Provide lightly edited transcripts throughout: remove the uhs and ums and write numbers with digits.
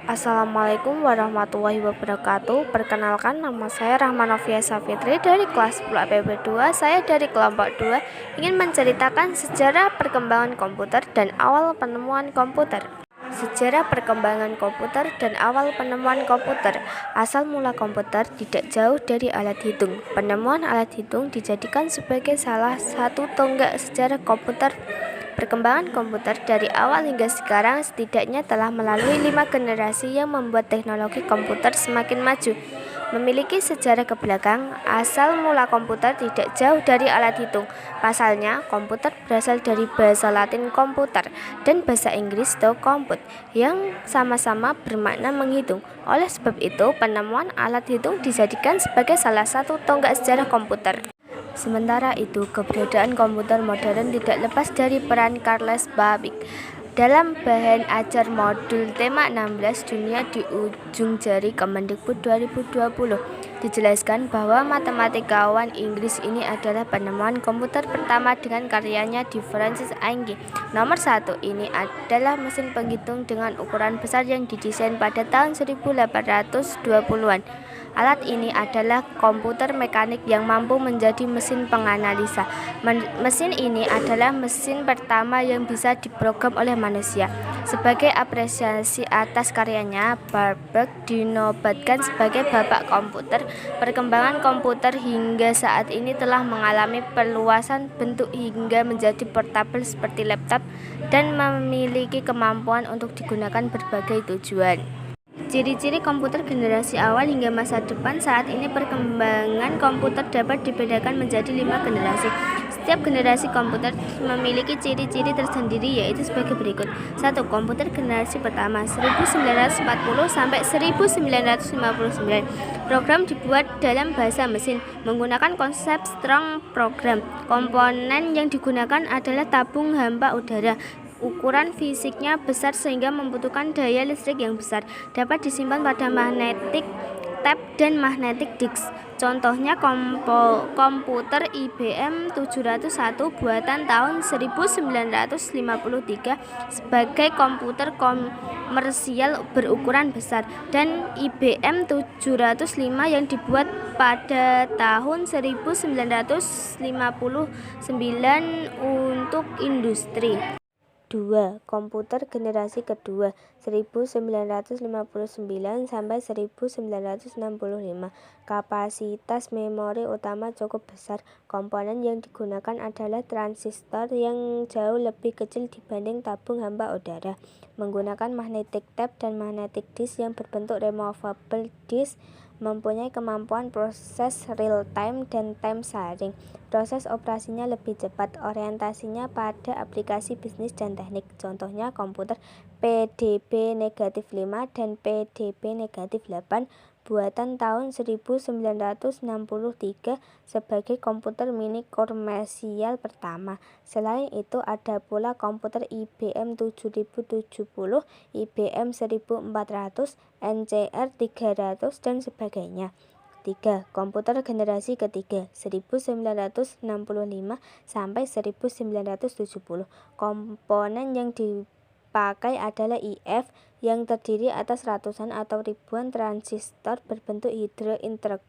Assalamualaikum warahmatullahi wabarakatuh. Perkenalkan, nama saya Rahmanovia Safitri dari kelas 10 APB 2. Saya dari kelompok 2 ingin menceritakan sejarah perkembangan komputer dan awal penemuan komputer. Sejarah perkembangan komputer dan awal penemuan komputer. Asal mula komputer tidak jauh dari alat hitung. Penemuan alat hitung dijadikan sebagai salah satu tonggak sejarah komputer. Perkembangan komputer dari awal hingga sekarang setidaknya telah melalui 5 generasi yang membuat teknologi komputer semakin maju. Memiliki sejarah ke belakang, asal mula komputer tidak jauh dari alat hitung. Pasalnya, komputer berasal dari bahasa Latin komputer dan bahasa Inggris to compute, yang sama-sama bermakna menghitung. Oleh sebab itu, penemuan alat hitung dijadikan sebagai salah satu tonggak sejarah komputer. Sementara itu, keberadaan komputer modern tidak lepas dari peran Charles Babbage. Dalam bahan ajar modul tema 16 Dunia di Ujung Jari Kemendikbud 2020, dijelaskan bahwa matematikawan Inggris ini adalah penemuan komputer pertama dengan karyanya di Francis Inge. Nomor 1 ini adalah mesin penghitung dengan ukuran besar yang didesain pada tahun 1820-an. Alat ini adalah komputer mekanik yang mampu menjadi mesin penganalisa. Mesin ini adalah mesin pertama yang bisa diprogram oleh manusia. Sebagai apresiasi atas karyanya, Babbage dinobatkan sebagai bapak komputer. Perkembangan komputer hingga saat ini telah mengalami perluasan bentuk hingga menjadi portabel seperti laptop dan memiliki kemampuan untuk digunakan berbagai tujuan. Ciri-ciri komputer generasi awal hingga masa depan. Saat ini perkembangan komputer dapat dibedakan menjadi 5 generasi. Setiap generasi komputer memiliki ciri-ciri tersendiri, yaitu sebagai berikut. 1. Komputer generasi pertama 1940 sampai 1959. Program dibuat dalam bahasa mesin menggunakan konsep strong program. Komponen yang digunakan adalah tabung hampa udara. Ukuran fisiknya besar sehingga membutuhkan daya listrik yang besar. Dapat disimpan pada magnetic tape dan magnetic disk. Contohnya komputer IBM 701 buatan tahun 1953 sebagai komputer komersial berukuran besar, dan IBM 705 yang dibuat pada tahun 1959 untuk industri. 2. Komputer generasi kedua 1959 sampai 1965. Kapasitas memori utama cukup besar. Komponen yang digunakan adalah transistor yang jauh lebih kecil dibanding tabung hampa udara. Menggunakan magnetic tape dan magnetic disk yang berbentuk removable disk. Mempunyai kemampuan proses real time dan time sharing. Proses operasinya lebih cepat, orientasinya pada aplikasi bisnis dan teknik. Contohnya komputer PDB-5 dan PDB-8 buatan tahun 1963 sebagai komputer mini komersial pertama. Selain itu ada pula komputer IBM 7070, IBM 1400, NCR 300 dan sebagainya. 3. Komputer generasi ketiga 1965 sampai 1970. Komponen yang dipakai adalah IF yang terdiri atas ratusan atau ribuan transistor berbentuk hydro-integral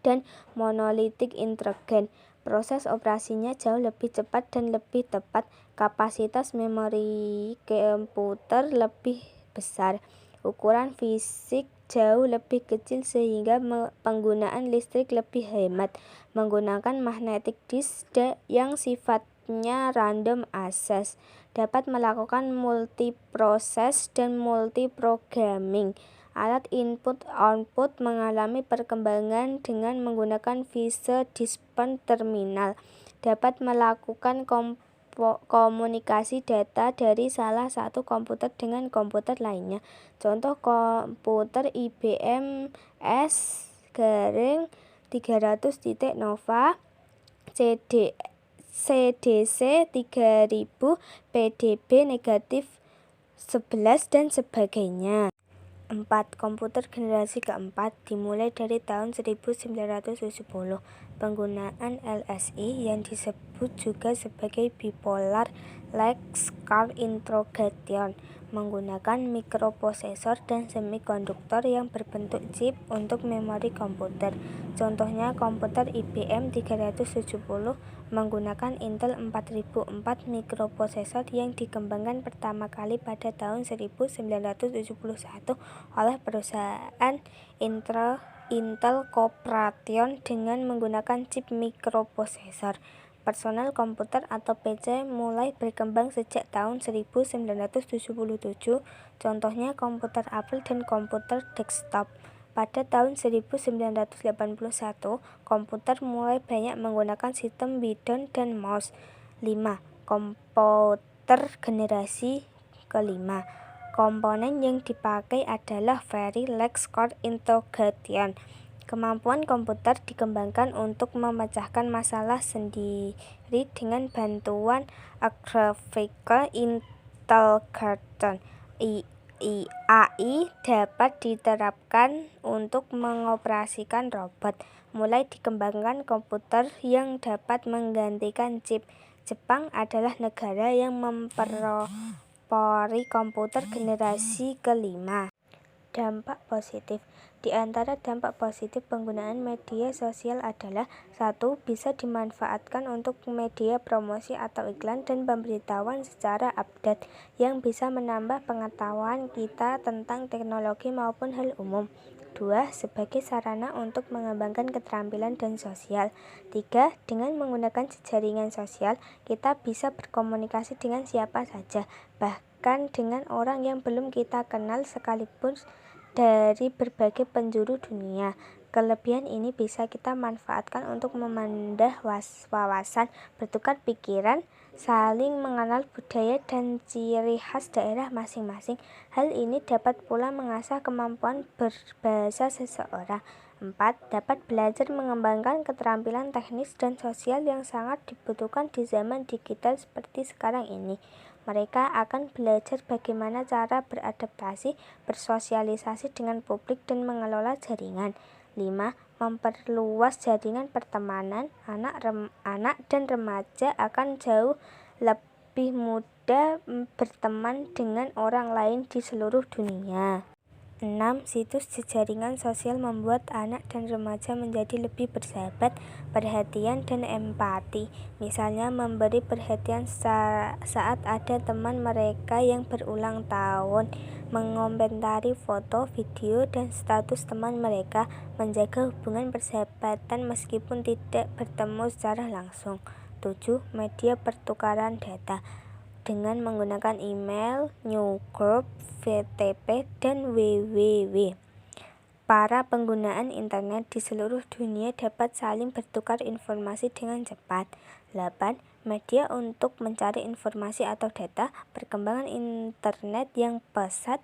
dan monolitik integral. Proses operasinya jauh lebih cepat dan lebih tepat. Kapasitas memori komputer lebih besar. Ukuran fisik jauh lebih kecil sehingga penggunaan listrik lebih hemat. Menggunakan magnetic disk yang sifatnya random access. Dapat melakukan multiproses dan multiprogramming. Alat input-output mengalami perkembangan dengan menggunakan fuse dispense terminal. Dapat melakukan komunikasi data dari salah satu komputer dengan komputer lainnya. Contoh komputer IBM S-300 CDC 3000, PDB-11 dan sebagainya. 4. Komputer generasi keempat dimulai dari tahun 1970. Penggunaan LSI yang disebut juga sebagai bipolar Lake Scar Interrogation menggunakan mikroprosesor dan semikonduktor yang berbentuk chip untuk memori komputer. Contohnya komputer IBM 370 menggunakan Intel 4004 mikroprosesor yang dikembangkan pertama kali pada tahun 1971 oleh perusahaan Intel Corporation dengan menggunakan chip mikroprosesor. Personal komputer atau PC mulai berkembang sejak tahun 1977, contohnya komputer Apple dan komputer desktop. Pada tahun 1981, komputer mulai banyak menggunakan sistem Windows dan mouse. 5. Komputer generasi kelima. Komponen yang dipakai adalah Very Large Core Integration. Kemampuan komputer dikembangkan untuk memecahkan masalah sendiri dengan bantuan Graphical Intelligence. AI dapat diterapkan untuk mengoperasikan robot. Mulai dikembangkan komputer yang dapat menggantikan chip. Jepang adalah negara yang mempelopori komputer generasi kelima. Dampak positif. Di antara dampak positif penggunaan media sosial adalah 1. Bisa dimanfaatkan untuk media promosi atau iklan dan pemberitahuan secara update yang bisa menambah pengetahuan kita tentang teknologi maupun hal umum. 2. Sebagai sarana untuk mengembangkan keterampilan dan sosial. 3. Dengan menggunakan jaringan sosial, kita bisa berkomunikasi dengan siapa saja, bahkan dengan orang yang belum kita kenal sekalipun dari berbagai penjuru dunia. Kelebihan ini bisa kita manfaatkan untuk memandang wawasan, bertukar pikiran, saling mengenal budaya dan ciri khas daerah masing-masing. Hal ini dapat pula mengasah kemampuan berbahasa seseorang. 4. Dapat belajar mengembangkan keterampilan teknis dan sosial yang sangat dibutuhkan di zaman digital seperti sekarang ini. Mereka akan belajar bagaimana cara beradaptasi, bersosialisasi dengan publik, dan mengelola jaringan. 5. Memperluas jaringan pertemanan. Anak dan remaja akan jauh lebih mudah berteman dengan orang lain di seluruh dunia. 6. Situs jaringan sosial membuat anak dan remaja menjadi lebih bersahabat, perhatian, dan empati. Misalnya memberi perhatian saat ada teman mereka yang berulang tahun, mengomentari foto, video, dan status teman mereka, menjaga hubungan persahabatan meskipun tidak bertemu secara langsung. 7. Media pertukaran data. Dengan menggunakan email, newsgroup, FTP, dan www. Para penggunaan internet di seluruh dunia dapat saling bertukar informasi dengan cepat. 8. Media untuk mencari informasi atau data. Perkembangan internet yang pesat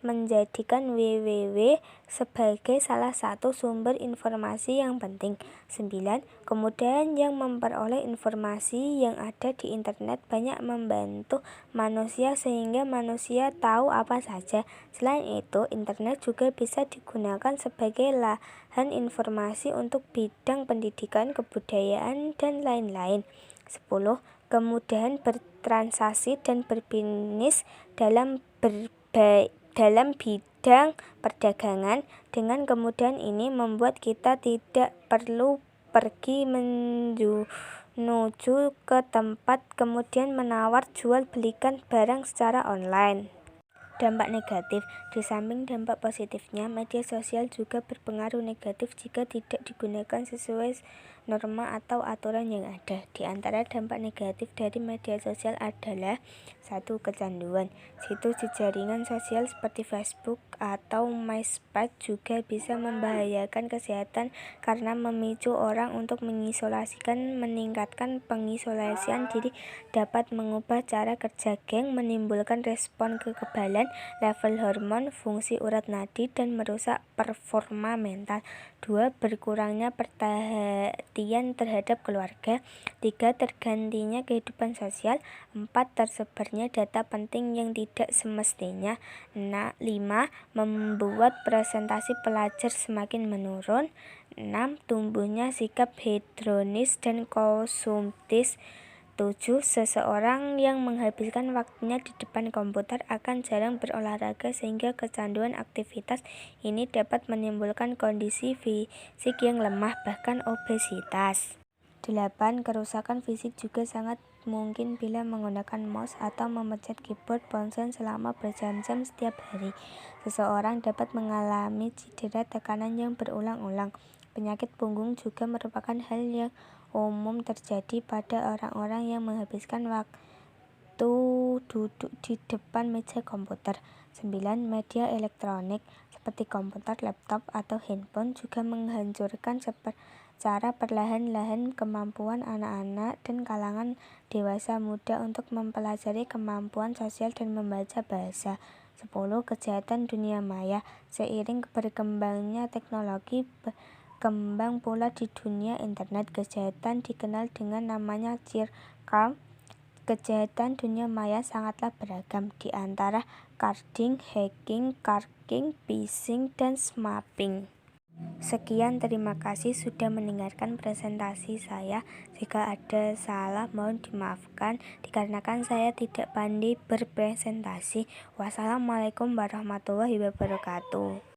menjadikan www sebagai salah satu sumber informasi yang penting. 9. Kemudahan yang memperoleh informasi yang ada di internet banyak membantu manusia sehingga manusia tahu apa saja. Selain itu, internet juga bisa digunakan sebagai lahan informasi untuk bidang pendidikan, kebudayaan, dan lain-lain. 10. Kemudahan bertransaksi dan berbisnis dalam bidang perdagangan. Dengan kemudahan ini membuat kita tidak perlu pergi menuju ke tempat kemudian menawar jual belikan barang secara online. Dampak negatif. Di samping dampak positifnya, media sosial juga berpengaruh negatif jika tidak digunakan sesuai norma atau aturan yang ada. Di antara dampak negatif dari media sosial adalah 1. Kecanduan. Situs jaringan sosial seperti Facebook atau MySpace juga bisa membahayakan kesehatan karena memicu orang untuk meningkatkan pengisolasian diri, dapat mengubah cara kerja geng, menimbulkan respon kekebalan, level hormon, fungsi urat nadi, dan merusak performa mental. 2. Berkurangnya perhatian terhadap keluarga. 3. Tergantinya kehidupan sosial. 4. Tersebarnya data penting yang tidak semestinya. 5. Membuat presentasi pelajar semakin menurun. 6. Tumbuhnya sikap hedonis dan konsumtif. 7. Seseorang yang menghabiskan waktunya di depan komputer akan jarang berolahraga sehingga kecanduan aktivitas ini dapat menimbulkan kondisi fisik yang lemah, bahkan obesitas. 8. Kerusakan fisik juga sangat mungkin bila menggunakan mouse atau memencet keyboard ponsel selama berjam-jam setiap hari. Seseorang dapat mengalami cedera tekanan yang berulang-ulang. Penyakit punggung juga merupakan hal yang umum terjadi pada orang-orang yang menghabiskan waktu duduk di depan meja komputer. 9. Media elektronik seperti komputer, laptop, atau handphone juga menghancurkan secara perlahan-lahan kemampuan anak-anak dan kalangan dewasa muda untuk mempelajari kemampuan sosial dan membaca bahasa. 10. Kejahatan dunia maya. Seiring berkembangnya teknologi, berkembang pula di dunia internet kejahatan dikenal dengan namanya cybercrime. Kejahatan dunia maya sangatlah beragam, di antara carding, hacking, carking, phishing, dan smapping. Sekian, terima kasih sudah mendengarkan presentasi saya. Jika ada salah mohon dimaafkan dikarenakan saya tidak pandai berpresentasi. Wassalamualaikum warahmatullahi wabarakatuh.